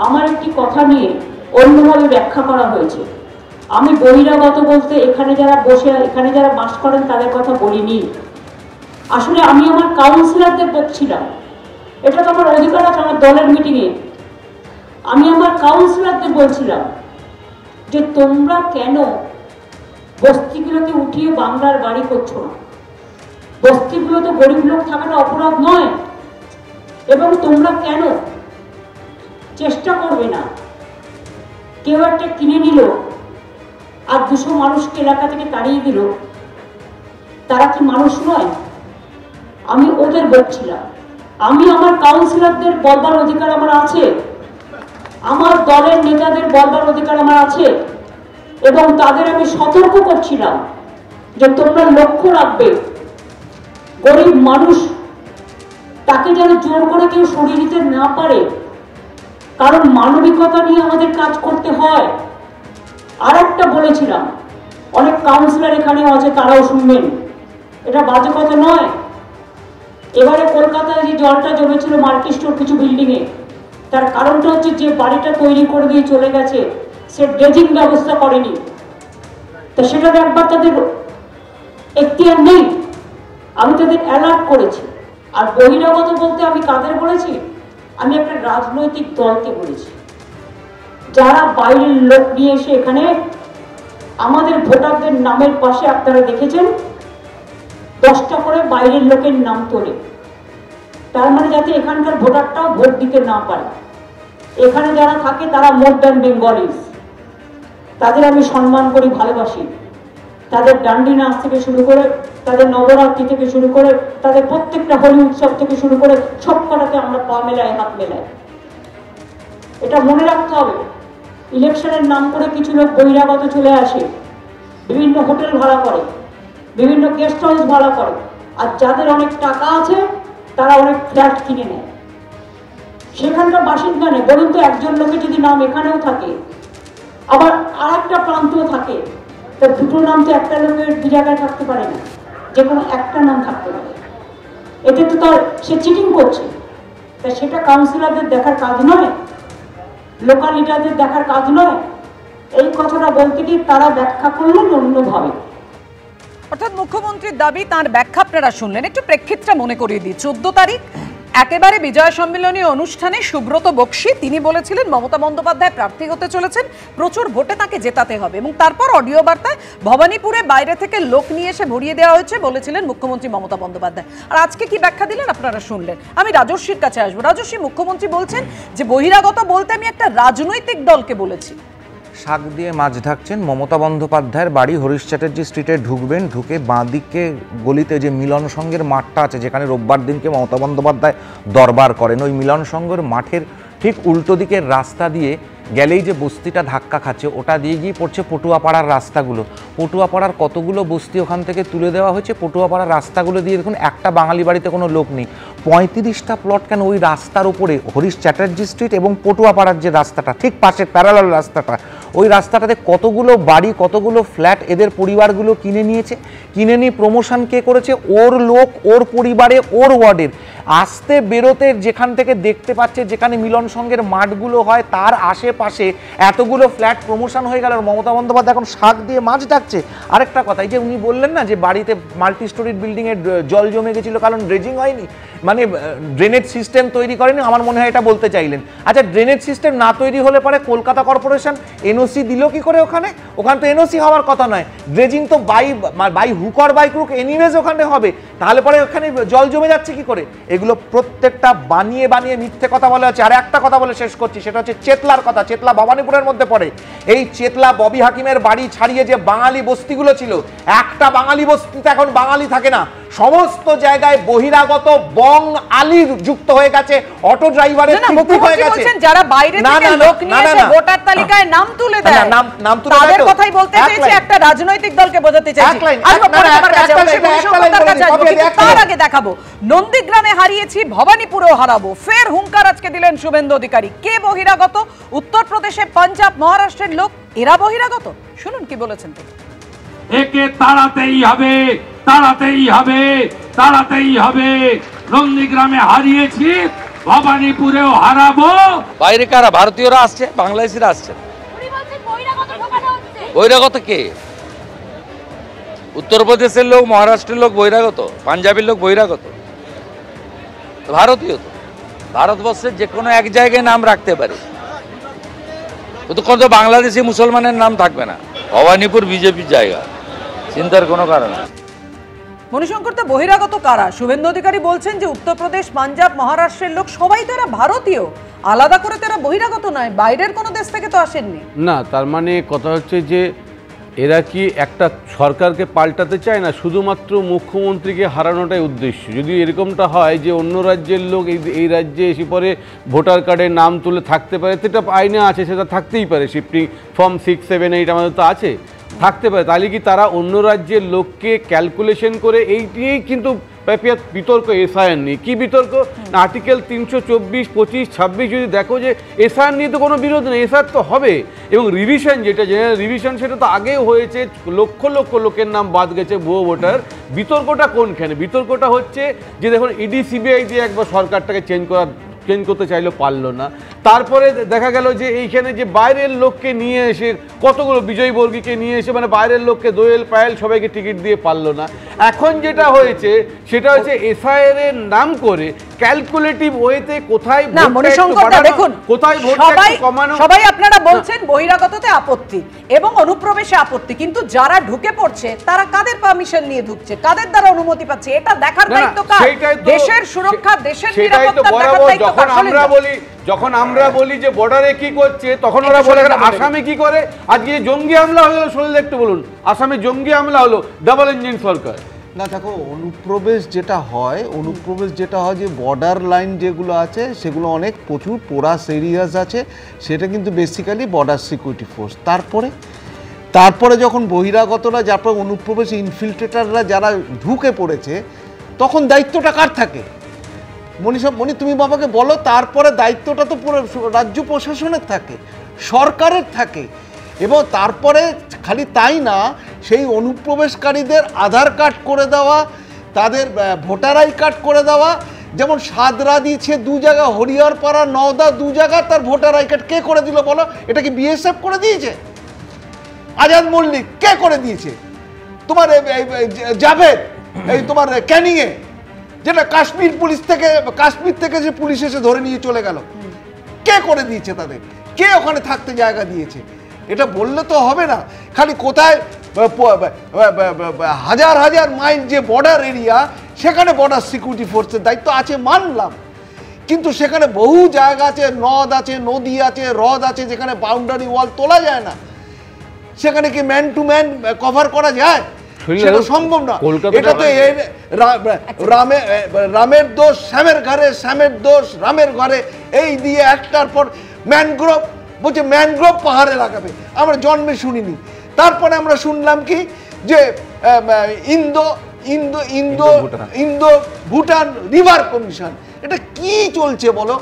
আমার একটি কথা নিয়ে অন্যভাবে ব্যাখ্যা করা হয়েছে। আমি বহিরাগত বলতে এখানে যারা বাস করেন তাদের কথা বলিনি। আসলে আমি আমার কাউন্সিলরদের বলছিলাম, এটা তো আমার অধিকার আছে আমার দলের মিটিংয়ে। আমি আমার কাউন্সিলরদের বলছিলাম যে তোমরা কেন বস্তিগুলোকে উঠিয়ে বাংলার বাড়ি করছো না? বস্তিগুলোতে গরিব লোক থাকাটা অপরাধ নয়, এবং তোমরা কেন চেষ্টা করবে না? কেউ একটা কিনে নিল আর 200 মানুষকে এলাকা থেকে তাড়িয়ে দিল, তারা কি মানুষ নয়? আমি ওদের বলছিলাম, আমি আমার কাউন্সিলরদের বলবার অধিকার আমার আছে, আমার দলের নেতাদের বলবার অধিকার আমার আছে, এবং তাদের আমি সতর্ক করছিলাম যে তোমরা লক্ষ্য রাখবে গরিব মানুষ তাকে যেন জোর করে কেউ সরিয়ে দিতে না পারে, কারণ মানবিকতা নিয়ে আমাদের কাজ করতে হয়। আর একটা বলেছিলাম, অনেক কাউন্সিলর এখানেও আছে, তারাও শুনবেন, এটা বাজে কথা নয়। এবারে কলকাতায় যে জলটা জমেছিল মাল্টি স্টোর কিছু বিল্ডিংয়ে, তার কারণটা হচ্ছে যে বাড়িটা তৈরি করে দিয়ে চলে গেছে সে ড্রেজিং ব্যবস্থা করেনি, তা সেটা একবার তাদের এখতিয়ার নেই, আমি তাদের অ্যালার্ট করেছি। আর বহিরাগত বলতে আমি কাদের বলেছি? আমি একটা রাজনৈতিক দলকে বলেছি, যারা বাইরের লোক নিয়ে এসে এখানে আমাদের ভোটারদের নামের পাশে আপনারা দেখেছেন 10টা করে বাইরের লোকের নাম তোলে, তার মানে যাতে এখানকার ভোটারটাও ভোট দিতে না পারে। এখানে যারা থাকে তারা মোর দ্যান বেঙ্গলিজ, তাদের আমি সম্মান করি, ভালোবাসি। তাদের ডান্ডি নাচ থেকে শুরু করে, তাদের নবরাত্রি থেকে শুরু করে, তাদের প্রত্যেকটা হোলি উৎসব থেকে শুরু করে সব কটাতে আমরা পা মেলাই, হাত মেলাই। এটা মনে রাখতে হবে। ইলেকশনের নাম করে কিছু লোক বহিরাগত চলে আসে, বিভিন্ন হোটেল ভাড়া করে, বিভিন্ন গেস্ট হাউস ভাড়া করে, আর যাদের অনেক টাকা আছে তারা অনেক ফ্ল্যাট কিনে নেয়। সেখানকার বাসিন্দা নেই। বলুন তো, একজন লোকের যদি নাম এখানেও থাকে আবার আর একটা প্রান্তও থাকে, তো দুটো নাম তো একটা লোকের দু জায়গায় থাকতে পারে না, যে কোনো একটা নাম থাকতে পারে। এতে তো তার সে চিটিং করছে। তা সেটা কাউন্সিলরদের দেখার কাজ নয়, লোকাল লিডারদের দেখার কাজ নয়। এই কথাটা বলতে গিয়ে তারা ব্যাখ্যা করলেন অন্যভাবে। অর্থাৎ মুখ্যমন্ত্রীর দাবি, তার ব্যাখ্যা আপনারা শুনলেন। একটু প্রেক্ষিতটা মনে করিয়ে দিই। 14 তারিখ একেবারে বিজয় সম্মেলনী অনুষ্ঠানে সুব্রত বক্সী তিনি বলেছিলেন মমতা বন্দ্যোপাধ্যায় প্রার্থী হতে চলেছেন, প্রচুর ভোটে তাকে জেতাতে হবে, এবং তারপর অডিও বার্তায় ভবানীপুরে বাইরে থেকে লোক নিয়ে এসে ভরিয়ে দেওয়া হয়েছে বলেছিলেন মুখ্যমন্ত্রী মমতা বন্দ্যোপাধ্যায়। আর আজকে কি ব্যাখ্যা দিলেন আপনারা শুনলেন। আমি রাজস্বীর কাছে আসবো। রাজস্বী, মুখ্যমন্ত্রী বলছেন যে বহিরাগত বলতে আমি একটা রাজনৈতিক দলকে বলেছি। শাক দিয়ে মাছ ঢাকছেন। মমতা বন্দ্যোপাধ্যায়ের বাড়ি হরিশ চ্যাটার্জি স্ট্রিটে ঢুকবেন, ঢুকে বাঁদিকে গলিতে যে মিলন সংঘের মাঠটা আছে, যেখানে রোববার দিনকে মমতা বন্দ্যোপাধ্যায় দরবার করেন, ওই মিলন সংঘের মাঠের ঠিক উল্টো দিকের রাস্তা দিয়ে গেলেই যে বস্তিটা ধাক্কা খাচ্ছে, ওটা দিয়ে গিয়ে পড়ছে পটুয়াপাড়ার রাস্তাগুলো। পটুয়াপাড়ার কতগুলো বস্তি ওখান থেকে তুলে দেওয়া হয়েছে। পটুয়াপাড়ার রাস্তাগুলো দিয়ে দেখুন একটা বাঙালি বাড়িতে কোনো লোক নেই। 35টা প্লট কেন ওই রাস্তার উপরে, হরিশ চ্যাটার্জি স্ট্রিট এবং পটুয়াপাড়ার যে রাস্তাটা ঠিক পাশে প্যারালাল রাস্তাটা, ওই রাস্তাটাতে কতগুলো বাড়ি, কতগুলো ফ্ল্যাট এদের পরিবারগুলো কিনে নিয়েছে। কিনে নিয়ে প্রমোশন কে করেছে? ওর লোক, ওর পরিবারে, ওর ওয়ার্ডের। আসতে বেরোতে যেখান থেকে দেখতে পাচ্ছে যেখানে মিলন সংঘের মাঠগুলো হয় তার আশেপাশে এতগুলো ফ্ল্যাট প্রমোশন হয়ে গেল। মমতা বন্দ্যোপাধ্যায় এখন শাক দিয়ে মাছ ডাকছে। আরেকটা কথা, এই যে উনি বললেন না যে বাড়িতে মাল্টি স্টোরিড বিল্ডিংয়ে জল জমে গেছিল কারণ ড্রেজিং হয়নি, মানে ড্রেনেজ সিস্টেম তৈরি করেনি, আমার মনে হয় এটা বলতে চাইলেন। আচ্ছা, ড্রেনেজ সিস্টেম না তৈরি হলে পরে কলকাতা কর্পোরেশন এনওসি দিল কি করে? ওখানে তো এনওসি হওয়ার কথা নয়। ড্রেজিং তো by hook or by crook anyways ওখানে হবে, তাহলে পরে ওখানে জল জমে যাচ্ছে কি করে? এগুলো প্রত্যেকটা বানিয়ে বানিয়ে মিথ্যে কথা বলা হচ্ছে। আর একটা কথা বলে শেষ করছি, সেটা হচ্ছে চেতলার কথা। চেতলা ভবানীপুরের মধ্যে পড়ে। এই চেতলা ববি হাকিমের বাড়ি ছাড়িয়ে যে বাঙালি বস্তিগুলো ছিল, একটা বাঙালি বস্তিতে এখন বাঙালি থাকে না। সমস্ত জায়গায় বহিরাগত বং আলী যুক্ত হয়ে গেছে, অটো ড্রাইভারের ঠিক হয়ে গেছে। যারা বাইরে থেকে লোক নিয়ে এসে ভোটার তালিকায় নাম তুলে দেয়, নাম তুলে দেয়, তাদের কথাই বলতে চাইছি, একটা রাজনৈতিক দলকে বোঝাতে চাইছি। তার আগে দেখাবো নন্দীগ্রামে হারিয়েছি, ভবানীপুরেও হারাবো, ফের হুঙ্কার আজকে দিলেন শুভেন্দু অধিকারী। কে বহিরাগত? উত্তরপ্রদেশে, পাঞ্জাব, মহারাষ্ট্রের লোক, এরা বহিরাগত। শুনুন কি বলেছেন তিনি। একে তাড়াতেই হবে, তাড়াতেই হবে, তাড়াতেই হবে। নন্দীগ্রামে হারিয়েছি, ভবানীপুরেও হারাবো। বাইরে কারা? ভারতীয়রা আসছে, বাংলাদেশিরা আসছে। বহিরাগত কে? উত্তরপ্রদেশের লোক, মহারাষ্ট্রের লোক বহিরাগত, পাঞ্জাবের লোক বহিরাগত, ভারতীয় তো। ভারতবর্ষের যে কোনো এক জায়গায় নাম রাখতে পারে, ততক্ষণ তো বাংলাদেশি মুসলমানের নাম থাকবে না। ভবানীপুর বিজেপির জায়গা, চিন্তার কোনো কারণ নেই। মণিশঙ্কর, তো বহিরাগত কারা? শুভেন্দু অধিকারী বলছেন যে উত্তরপ্রদেশ, পাঞ্জাব, মহারাষ্ট্রের লোক সবাই তো এরা ভারতীয়, আলাদা করে তো এরা বহিরাগত নয়, বাইরের কোনো দেশ থেকে তো আসেননি। না, তার মানে কথা হচ্ছে যে এরা কি একটা সরকারকে পাল্টাতে চায় না, শুধুমাত্র মুখ্যমন্ত্রীকে হারানোটাই উদ্দেশ্য। যদি এরকমটা হয় যে অন্য রাজ্যের লোক এই রাজ্যে এসে পরে ভোটার কার্ডে নাম তুলে থাকতে পারে, সেটা আইনে আছে, সেটা থাকতেই পারে। শিফটিং ফর্ম 6, 7, 8 আমাদের তো আছে, থাকতে পারে। তাহলে কি তারা অন্য রাজ্যের লোককে ক্যালকুলেশন করে এই নিয়েই কিন্তু বিতর্ক এসআইআর নিয়ে। কি বিতর্ক? না, আর্টিকেল 324, 25, 26 যদি দেখো যে এসআইআর নিয়ে তো কোনো বিরোধ নেই, এসআইআর তো হবে। এবং রিভিশন, যেটা জেনারেল রিভিশন, সেটা তো আগেও হয়েছে, লক্ষ লক্ষ লোকের নাম বাদ গেছে, ভুয়ো ভোটার। বিতর্কটা কোনখানে? বিতর্কটা হচ্ছে যে দেখুন ইডি সিবিআই দিয়ে একবার সরকারটাকে চেঞ্জ করতে চাইলেও পারলো না। তারপরে দেখা গেল যে এইখানে যে বাইরের লোককে নিয়ে এসে, কতগুলো বিজয় বর্গীকে নিয়ে এসে, মানে বাইরের লোককে দোয়েল পায়েল সবাইকে টিকিট দিয়ে পারলো না। এখন যেটা হয়েছে সেটা হচ্ছে এসআইআর এর নাম করে ক্যালকুলেটিভ ওয়েতে কোথায় না, মণিশঙ্কর দা দেখুন, কোথায় ভোট কমানো। সবাই আপনারা বলছেন বহিরাগততে আপত্তি এবং অনুপ্রবেশে আপত্তি, কিন্তু যারা ঢুকে পড়ছে তারা কাদের পারমিশন নিয়ে ঢুকছে, কাদের দ্বারা অনুমতি পাচ্ছে, এটা দেখার দায়িত্ব কার? দেশের সুরক্ষা, দেশের নিরাপত্তা দেখার দায়িত্ব কার? যখন আমরা বলি যে বর্ডারে কি করছে, তখন ওরা বলে আসামে কি করে। আজকে জঙ্গি হামলা হয়ে গেল, শুনলে একটু বলুন, আসামে জঙ্গি হামলা হলো, ডাবল ইঞ্জিন সরকার। না দেখো, অনুপ্রবেশ যেটা হয় যে বর্ডার লাইন যেগুলো আছে সেগুলো অনেক প্রচুর পোরাস এরিয়াস আছে, সেটা কিন্তু বেসিক্যালি বর্ডার সিকিউরিটি ফোর্স। তারপরে যখন বহিরাগতরা, যারপর অনুপ্রবেশ ইনফিল্ট্রেটাররা যারা ঢুকে পড়েছে, তখন দায়িত্বটা কার থাকে? মণি তুমি বাবাকে বলো। তারপরে দায়িত্বটা তো পুরো রাজ্য প্রশাসনের থাকে, সরকারের থাকে। এবং তারপরে খালি তাই না, সেই অনুপ্রবেশকারীদের আধার কার্ড করে দেওয়া, তাদের ভোটার আই কার্ড করে দেওয়া। যেমন সাদরা দিয়েছে 2 জায়গা, হরিহরপাড়া, নওদা 2 জায়গা, তার ভোটার আই কার্ড কে করে দিল বলো? এটা কি বিএসএফ করে দিয়েছে? আজাদ মল্লিক কে করে দিয়েছে? তোমার জাভেদ, এই তোমার ক্যানিংয়ে, যেটা কাশ্মীর থেকে যে পুলিশ এসে ধরে নিয়ে চলে গেল, কে করে দিয়েছে তাদের? কে ওখানে থাকতে জায়গা দিয়েছে? এটা বললে তো হবে না। খালি কোথায় হাজার হাজার মাইল যে বর্ডার এরিয়া, সেখানে বর্ডার সিকিউরিটি ফোর্সের দায়িত্ব আছে, মানলাম। কিন্তু সেখানে বহু জায়গা আছে, নদ আছে, নদী আছে, হ্রদ আছে, যেখানে বাউন্ডারি ওয়াল তোলা যায় না। সেখানে কি ম্যান টু ম্যান কভার করা যায়? সেটা সম্ভব না। এটা তো রামের দোষ শ্যামের ঘরে, শ্যামের দোষ রামের ঘরে, এই দিয়ে একটার পর ম্যানগ্রোভ বলছে, ম্যানগ্রোভ পাহাড়ে লাগাবে, আমরা জন্মে শুনিনি। তারপরে আমরা শুনলাম কি যে ইন্দো ভুটান রিভার কমিশন। এটা কি চলছে বলো?